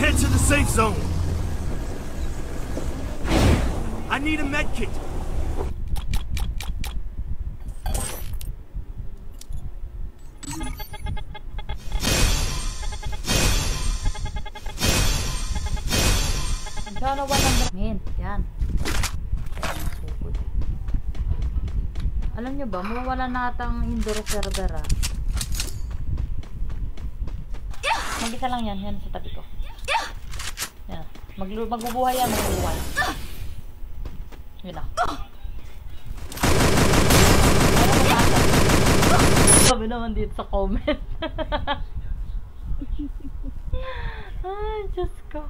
Head to the safe zone. I need a med kit. Sana 100 mint. Yan. Alam nyo ba, mawala na atang indoor server ah. Mag-isa lang yan. Yan sa tabi ko. Yan. Magbubuhay yan. Magbubuhay. Yun na. Sabi naman dito sa comment. Ay, Diyos ko.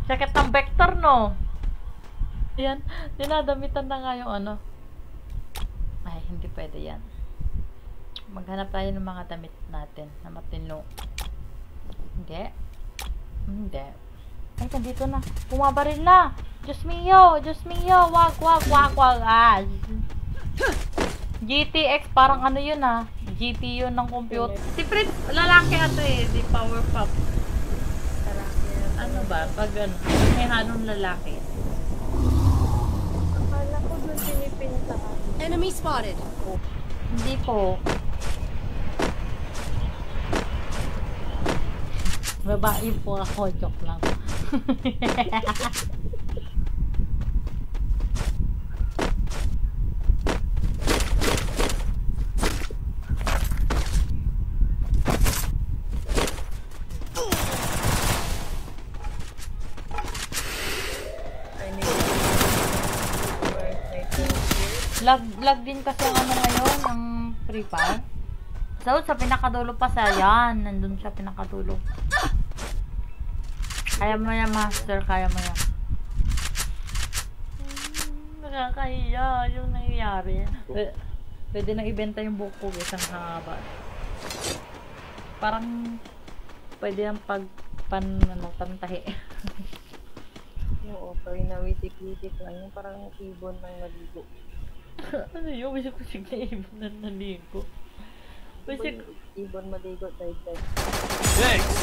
Sakit ng vector, no? Ayan. Dinadamitan na nga yung ano. Ay, hindi pwede yan. Maghanap tayo ng mga damit natin na matino. Hindi. Hindi. Ay, nandito na. Bumabaril na. Diyos mio. Diyos mio. Wag, wag, wag, wag. Ah. GTX, parang ano yun ah. GPU ng computer. Si Fritz, lalaki ato eh. Di power pop. Ano ba? Pag ano, may halong lalaki. Akala ko doon pinipinta. Enemy spotted. Oh, hindi po. Babae po ako. Joke lang. Lag din kasi ang ano ngayon, ang Free Fire. So, sa pinakadulo pa sa yan. Nandun siya pinakadulo. Kaya mo yan, master. Kaya mo yan. Nakakahiya yung nangyayari. Pwede nang ibenta yung buko isang haba. Parang pwede yung pantahi. Oo, pero nawitik-witik lang. Yung parang ibon ng naligo. Ano yun? Bisa ko sigla ibon na naligo. Bisa ibon maligo dahil. Thanks.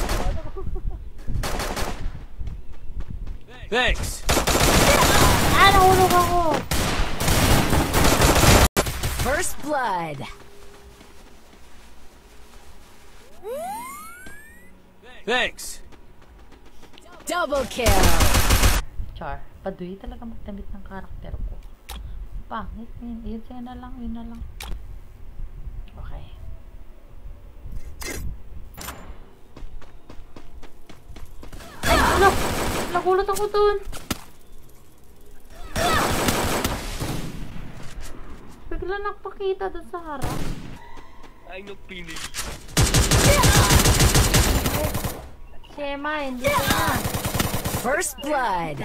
Thanks. Ah, nahulog ako. First blood. Thanks. Double kill. Char, paduy talaga magdamit ng karakter ko. Pangit, yun na lang, yun na lang. Okay. Ay, ano? Nagulat ako dun. Bigla nakapakita dun sa harap. Ay, nagpili. Si Emma, hindi ko na. First blood.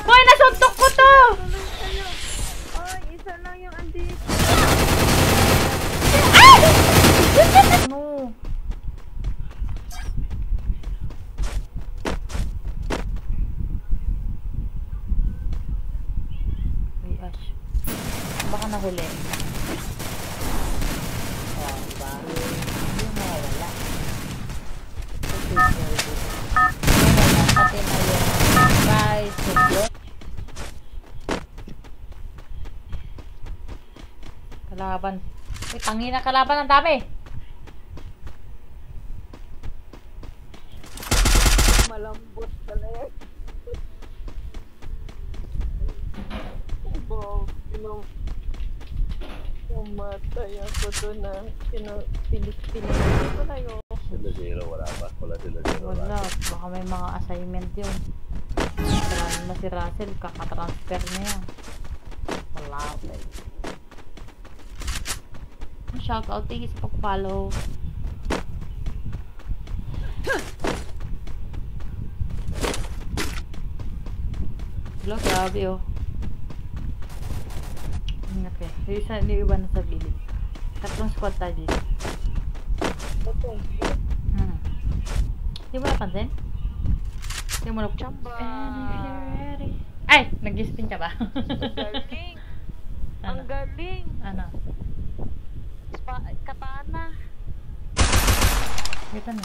Boy, nasuntok ko to! Ay, isa lang yung andito. Ano? Ay, Ash. Baka nahuli. Oh, diba? Hindi mawawala. Pati na yung guys. Kalaban. Uy, tangina kalaban. Ang dami. Malambot pala yan. Bob, pumatay ako doon na pinipinig ko na yun. Sila zero, wala pa. Wala sila zero. Wala. Baka may mga assignment yun. Marami na si Russell. Kakatransfer niya yan. Wala. Shoutout. Thank you sa pag-follow. Hello, grabe oh. Ingat eh. Yung iba na sa gilid. Tatlong squad tayo dito. Hindi mo napansin? Hindi mo napansin? Chamba. Ay! Nag-spin ka ba? Galing. Ano? Ang galing. Ano? Katana. Dito na.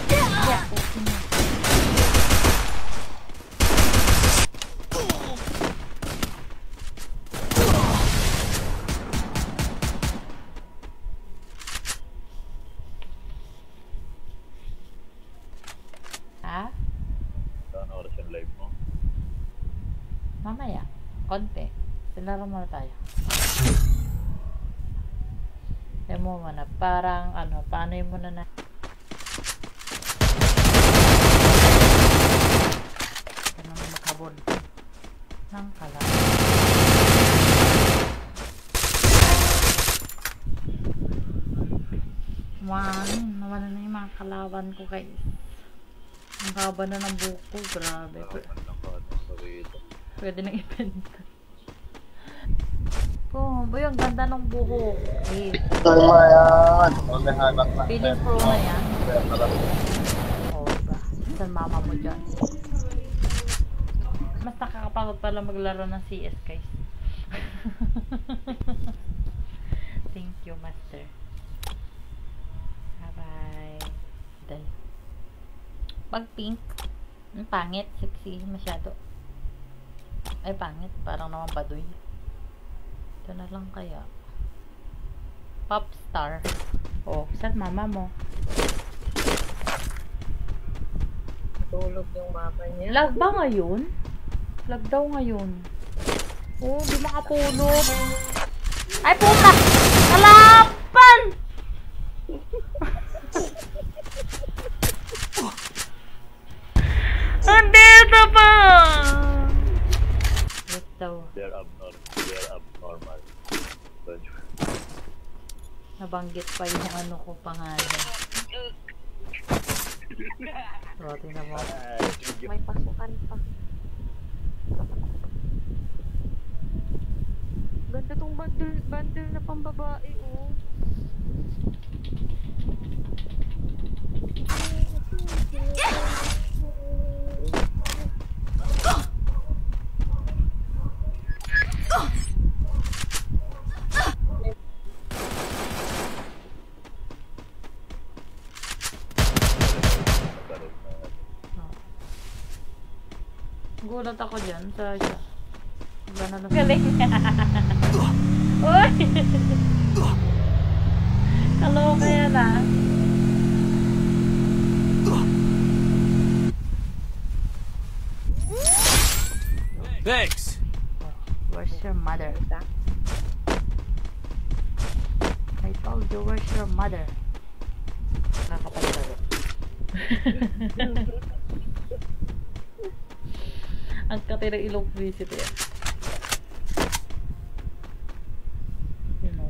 Yeah, okay na. Ha? Saan oras yung live mo? Mamaya. Konti. Silaro muna tayo. Demo mo na. Parang ano, paano yung muna na. Ito naman maghabon. Nang kalat. Nawala na yung mga kalaban ko guys. Ang haba na ng buko. Grabe. Nakaman lang ka ano sa rito. Pwede nang ibenta. Oh, boy, ang ganda ng buhok. Eh, Tama yan! May hanak na. feeling pro na yan. Oh, ba? Saan mama mo dyan? Mas nakakapagod pala maglaro ng CS, guys. Thank you, master. Bye-bye. Dahil. Pag pink, ang pangit, sexy, masyado. Ay, pangit. Parang naman baduy. Ito na lang kaya. Popstar. Oh, saan mama mo? Tulog yung mama niya. Lag ba ngayon? Lag daw ngayon. Oh, di makatulog. Ay, puta! Kalapan! Andito pa! Wait daw. They're abnormal. Nabanggit pa yung ano ko pangalan. So, tingnan mo. May pasukan pa. Ganda tong bundle na pambabae, oh. Gulat ako dyan sa siya. Gano'n na. Galing. Uy! Kaloka yan ah. Thanks! Where's your mother? I told you, where's your mother? Nakakapaglaro. Ang kati ng ilong visit yan. You know.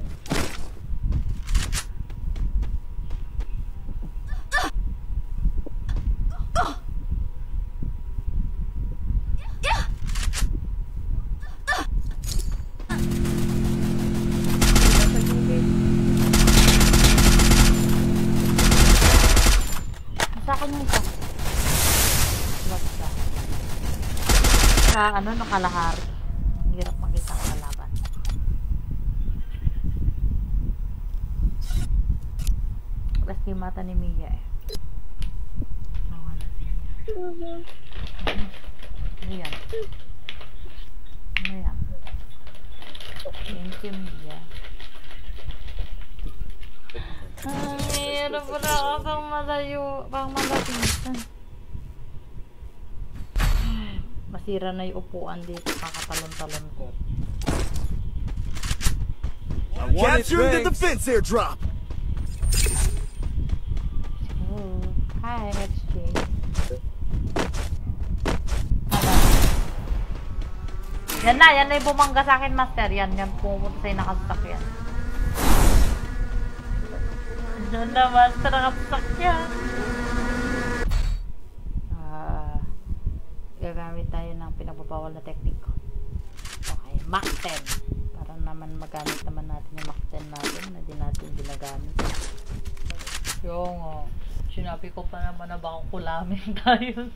Sa akin yung isa. Basta. Sa ano, nakalahari. Hirap makita ang kalaban. Basta yung mata ni Mia eh. Nawala siya. Ano yan? Ano yan? Thank you, Mia. Ay, ano pala ako pang malayo, pang malapitan. Masira na yung upuan dito, kakatalon-talon ko. Capturing the defense airdrop. Oh, hi, XJ. Yan na yung bumangga sa akin, master. Yan pumunta sa'yo nakasasakyan. Yan na, master, nakasasakyan. Gagamit tayo ng pinagbabawal na technique. Okay, Mach 10. Para naman naman magamit naman natin yung Mac 10 natin na di natin ginagamit. Yung sinabi ko pa naman na baka kulamin tayo.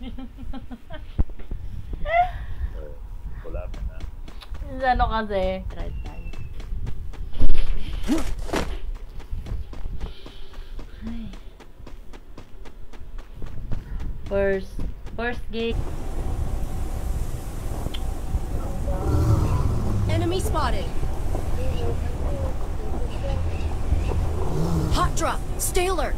Wala pa na. Ano kasi? Try tayo. Ay. First gate. Enemy spotted. Hot drop. Stay alert.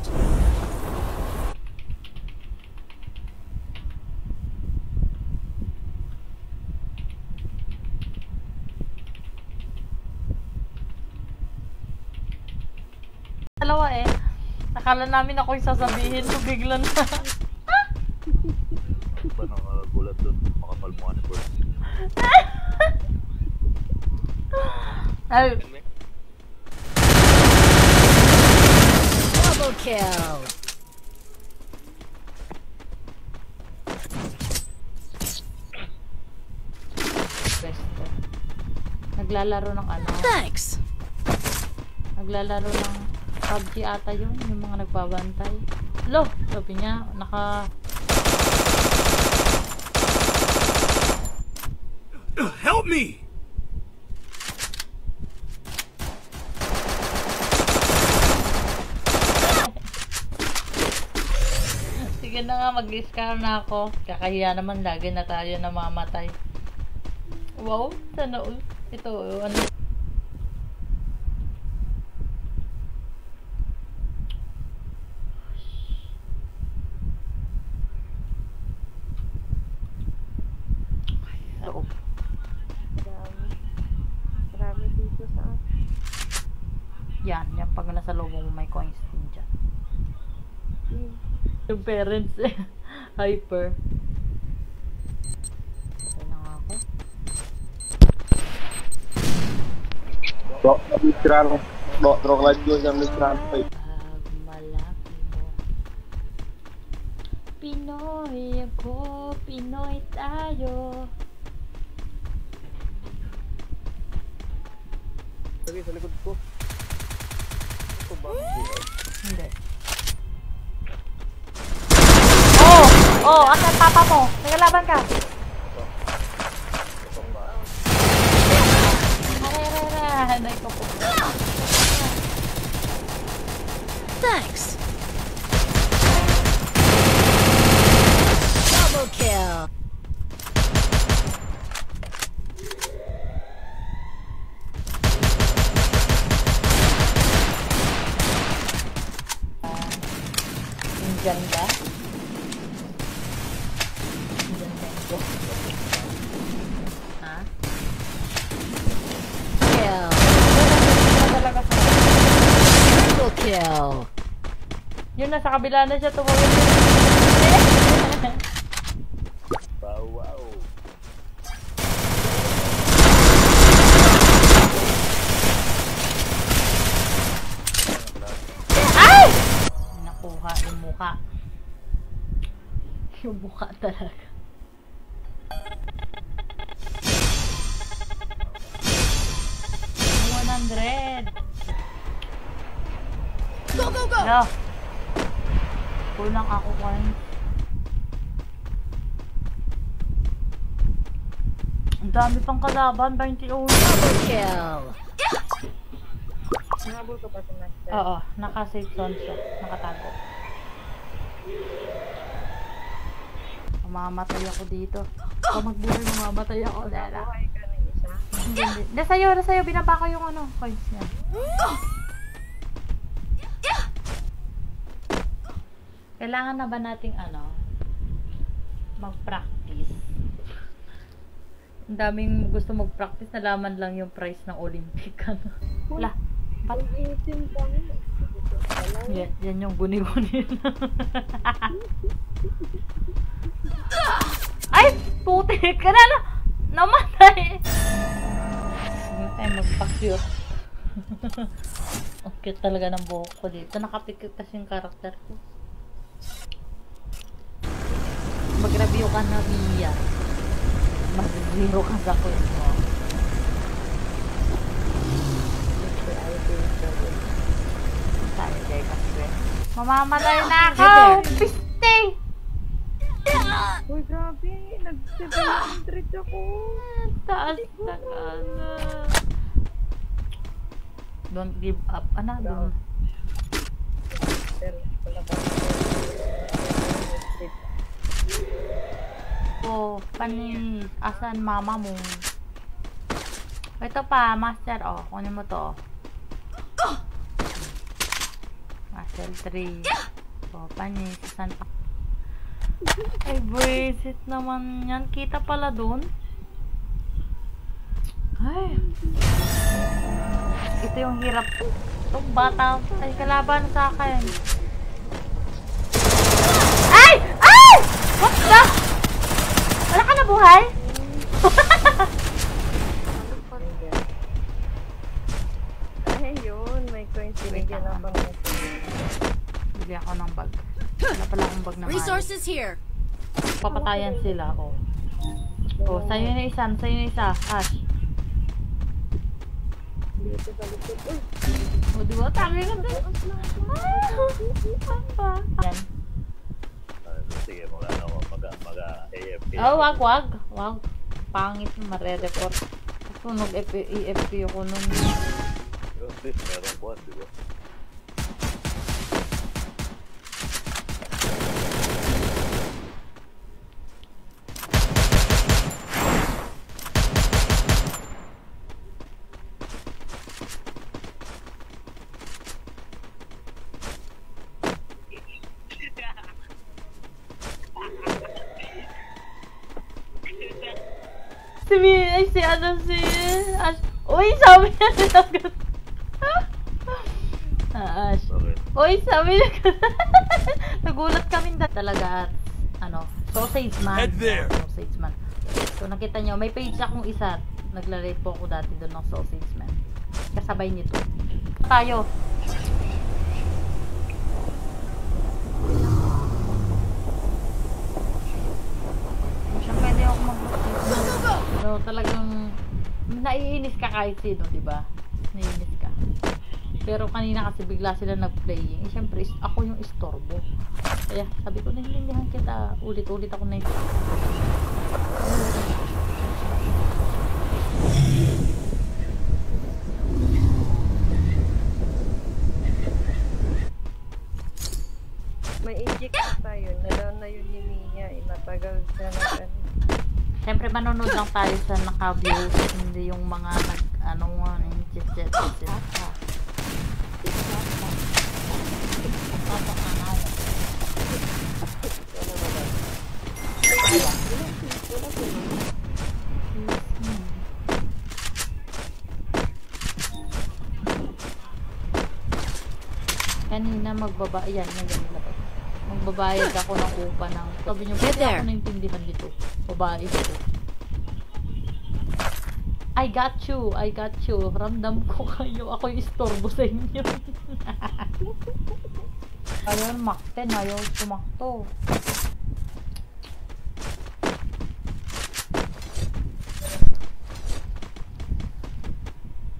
Dalawa eh. Nakala namin ako yung sasabihin mo bigla na. Ba nang gulat doon? Makapal mo ni Bert. Ay, Double kill. pwesto. Naglalaro ng ano? Thanks. Naglalaro ng PUBG ata yun, yung mga nagbabantay. Lo, sabi niya, Help me! Sige na nga, mag-scar na ako. Kakahiya naman, lagi na tayo namamatay. Wow, sana all. Ito, ano? Loob. Marami dito sa akin. Yan, pag nasa loob mo may coins din dyan. Yung parents eh. Hyper. Patay na nga ako. Trok lagi ko sa Mr. Pag malaki mo. Pinoy ako, Pinoy tayo. Sabi sa likod ko. Ito ba? Hindi. Oh, asan papa mo? Nagalaban ka. Hanay ko po. Thanks. Double kill. Ang ganda. Ang ganda ito. Ha? Kill. Talaga sa Triple kill. yun, nasa kabila na siya tumawid. Wow, wow. Ay! Nakuha yung mukha. Yung mukha talaga. Go, go, go. Yeah. Kulang ako coins. Ang dami pang kalaban, 20 Double kill. Nabul ka pa sa master. Oo, naka-safe zone siya. Nakatago. Mamamatay ako dito. Kung magbuhay, mamamatay ako. Dala. Buhay ka ng isa. Hindi. Nasa'yo. Binaba ko yung ano, coins niya. Kailangan na ba nating ano, mag-practice? Ang daming gusto mag-practice, nalaman lang yung price ng Olympic. Ano? Wala. Ba't? Ang itim pa nga. Yan yung guni-guni. Ay! Putik! Ka na! Namatay! Hindi tayo magpa-cute. Ang cute talaga ng buhok ko dito. Nakapikit kasi yung karakter ko. Mag-review ka na, Mia. Mag-zero ka sa quiz mo. Mamamatay na ako! Piste! Uy, grabe. Nag-700 ako. Taas na ka na. Don't give up. Ano? Don't. Pero, wala pa. Oh, panis. Asan mama mo? Ito pa, master. Oh, kunin mo to. Master 3. Oh, panis. Asan pa? Ay, bracelet naman yan. Kita pala dun. Ay. Ito yung hirap. Itong bata. Ay, kalaban sa akin. Ay! Ay! What the? Wala ka na buhay? Ay, yun. May coins. Binigyan na pang Bili ako ng bag. Wala pala akong bag na maayos. Resources here. Papatayan sila, oh. Oh, sa'yo na isa. Sa'yo na isa. Ash. dito sa likod. Uy! O, diba? Tagi ka din. Yan. Sige, mag-AFP. Oh, wag. Wag. Pangit na mare-report. Sunog EFP ako nun. At least meron po, di ba? Si Ash. Uy, sabi niya Ash. Okay. Uy, sabi niya nagulat kami talaga at sausage man. Head there. Sausage man. So nakita nyo, may page akong isa. Nagla-rate po ako dati doon ng sausage man. Kasabay nito. Tayo. Siya pwede ako pero talagang naiinis ka kahit sino, di ba? Naiinis ka. Pero kanina kasi bigla sila nag-playing. Eh, syempre, ako yung istorbo. Kaya sabi ko, nahilindihan kita. Ulit-ulit ako na ito. May eject na tayo. Nalaw na yun ni Mia. Matagal na natin. Siyempre, manonood lang tayo sa naka-views. Hindi yung mga yung chit-chat. Kanina magbabayad ako ng upa ng sabi niyo, pwede ako naintindihan dito. Babae dito. I got you. Ramdam ko kayo. Ako yung istorbo sa inyo. Ayun, makten. Ayaw sumakto.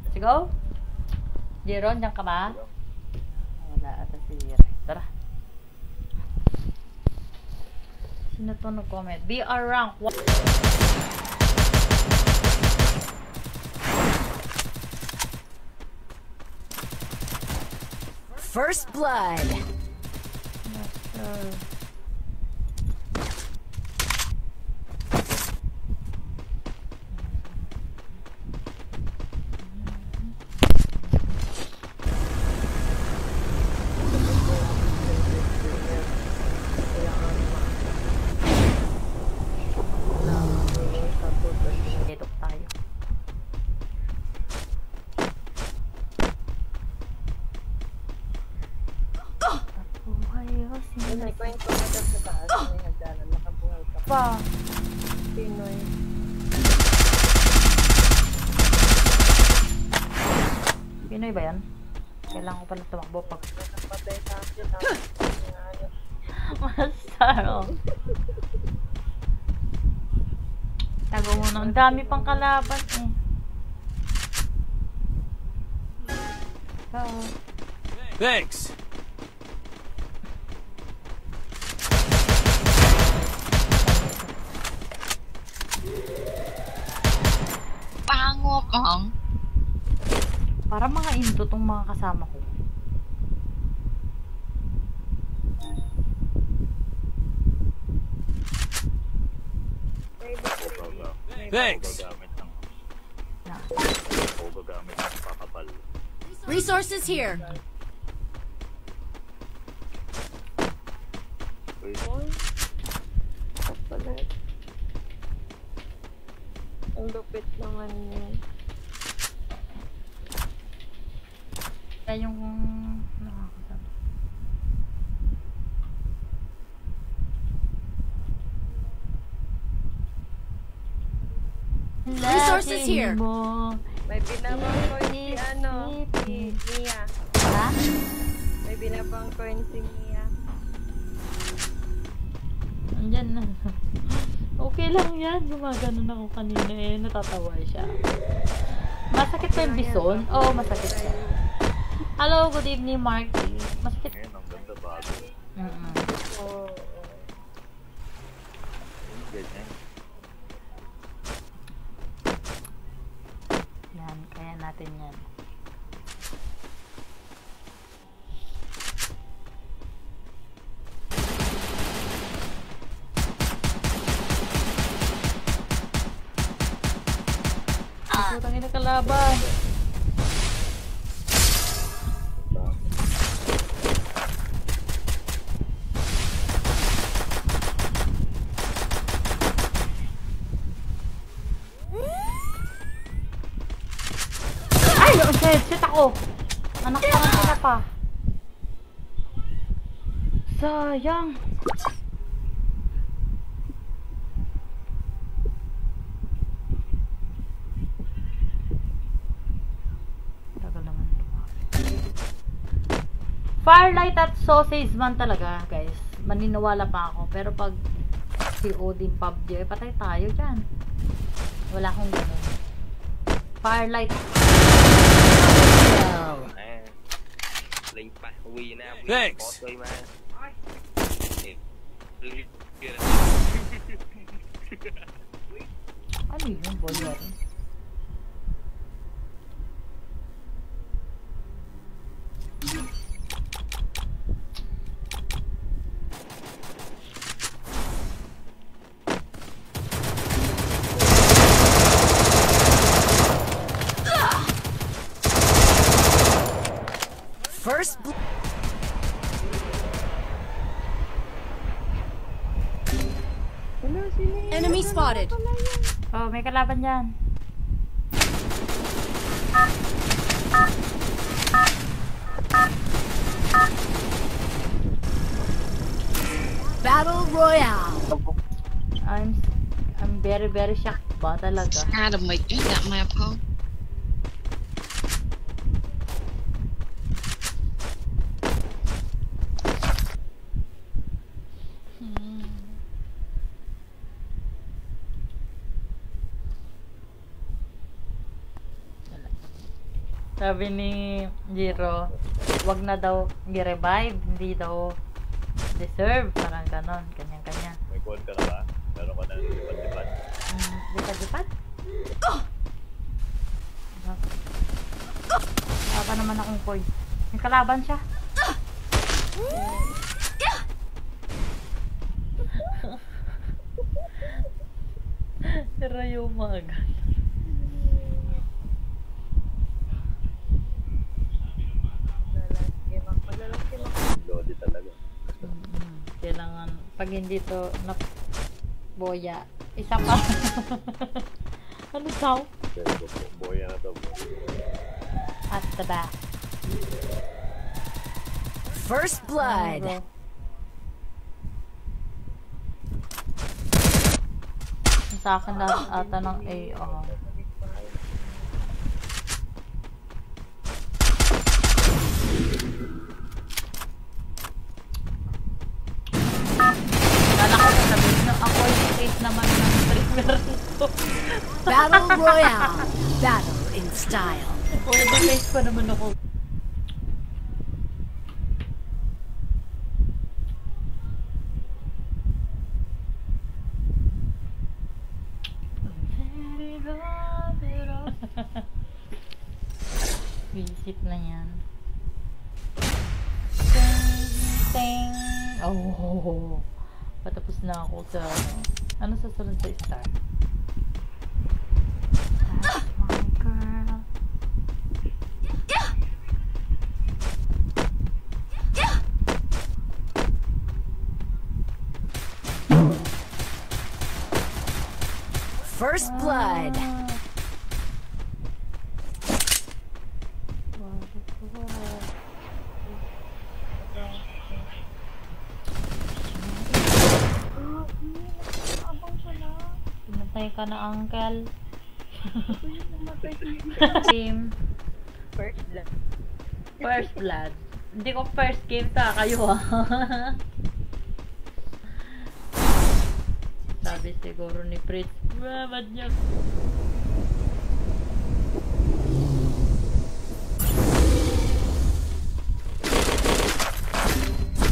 Let's go. Jeron, dyan ka ba? Wala ata si Ray. Tara. Sino to nag-comment? BR rank. First blood. Yes, sir. Dito tayo. May kwento na daw sa taas. May nagdala. Nakabuhay ka pa. Pa. Pinoy. Pinoy ba yan? Kailangan ko pala tumakbo pag Napatay sa akin. Master, oh. Tago mo na. Ang dami pang kalaban, eh. Thanks. Pang. Para mga into tong mga kasama ko. Thanks. Na. Resources here. Ang lupit naman yun. Kaya yung nakakasama. Resources here. Mo. May binabang coin si si Mia. Ha? May binabang coin si Mia. Andyan na. Okay lang yan. Gumaganon ako kanina eh. Natatawa siya. Masakit pa yung bison? Oo, masakit siya. Hello, good evening, Marky. Masakit. Ngayon, ang ganda bago. Oo. Ganyan. Yan, kaya natin yan. Putang ina kalaban. Ay! Oh, shit ako! Anak pa nga sila pa. Sayang. Tagal naman lumaki. Firelight at sausage man talaga, guys. Maniniwala pa ako. Pero pag si Odin PUBG, patay tayo dyan. Wala akong ganun. Firelight. Thanks. Ano yun? Bola rin. First blood. Hello, sino yun? Enemy spotted. Oh, may kalaban dyan. Battle Royale. I'm very shocked ba talaga? Adam, like, you got my phone. Sabi ni Jiro, wag na daw i-revive, hindi daw deserve, parang ganon, kanya-kanya. May call ka na ba? Meron ka na lipat-lipat. Lipat-lipat? Wala naman akong coin. May kalaban siya. Pero yung mga Lodi talaga. kailangan pag hindi to na boya isa pa. Ano daw? Boya na to. At the back. First blood. Ano, sa akin na ata ng AR. Kala ko sasabihin na ako yung safe naman ng streamer nito. Battle Royale. Battle in style. Pwede safe pa naman ako. Visit na yan. Ting, ting. Oh, patapos na ako sa ano sa sunod sa star. That's my girl. First blood. Pinatay ka na, uncle. Namatay. Team. First blood. First blood. Hindi ko first game ta, kayo Sabi siguro ni Fritz, ba't niya?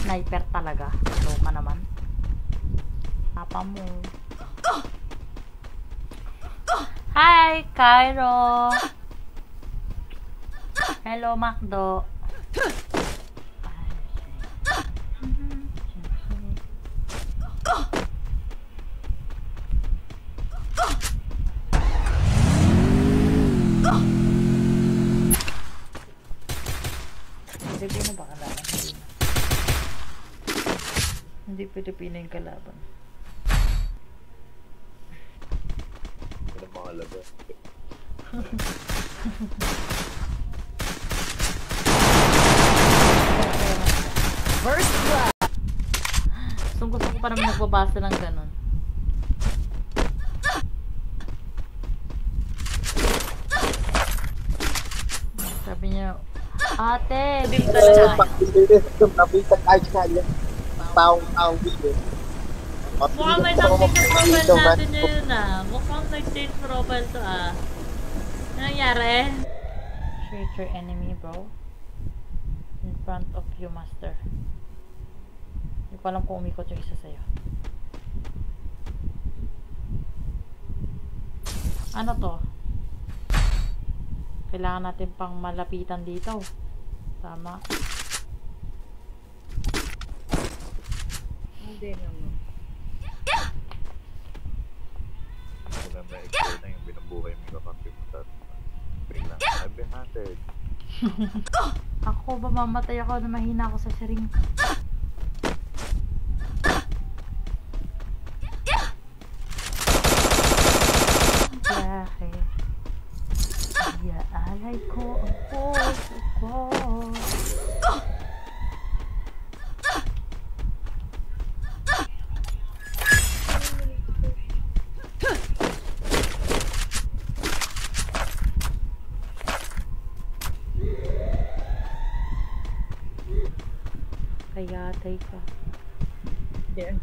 Sniper talaga. Loka naman. Papa mo. Hi, Cairo. Hello, Macdo. Pilipino ba kalaban? Hindi Pilipino yung kalaban. Ano mga laban? First blood. Gusto ko pa naman nagbabasa ng ganun. Sabi niya, ate, dim talaga. Nabitag ay kanya. Taong video. Mukhang may something sa profile natin yun Mukhang nag-change profile to Ano nangyari? Shoot your enemy, bro. In front of you, master. Hindi ko alam kung umikot yung isa sa'yo. Ano to? Kailangan natin pang malapitan dito. Tama. Hindi naman. Maganda explain na yung binubuhay mo kakampi mo sa biglang I've been hunted. Ako ba mamatay ako na mahina ako sa sharing? Bakit? Iaalay ko ang puso ko. Kaya tay ka. Yan.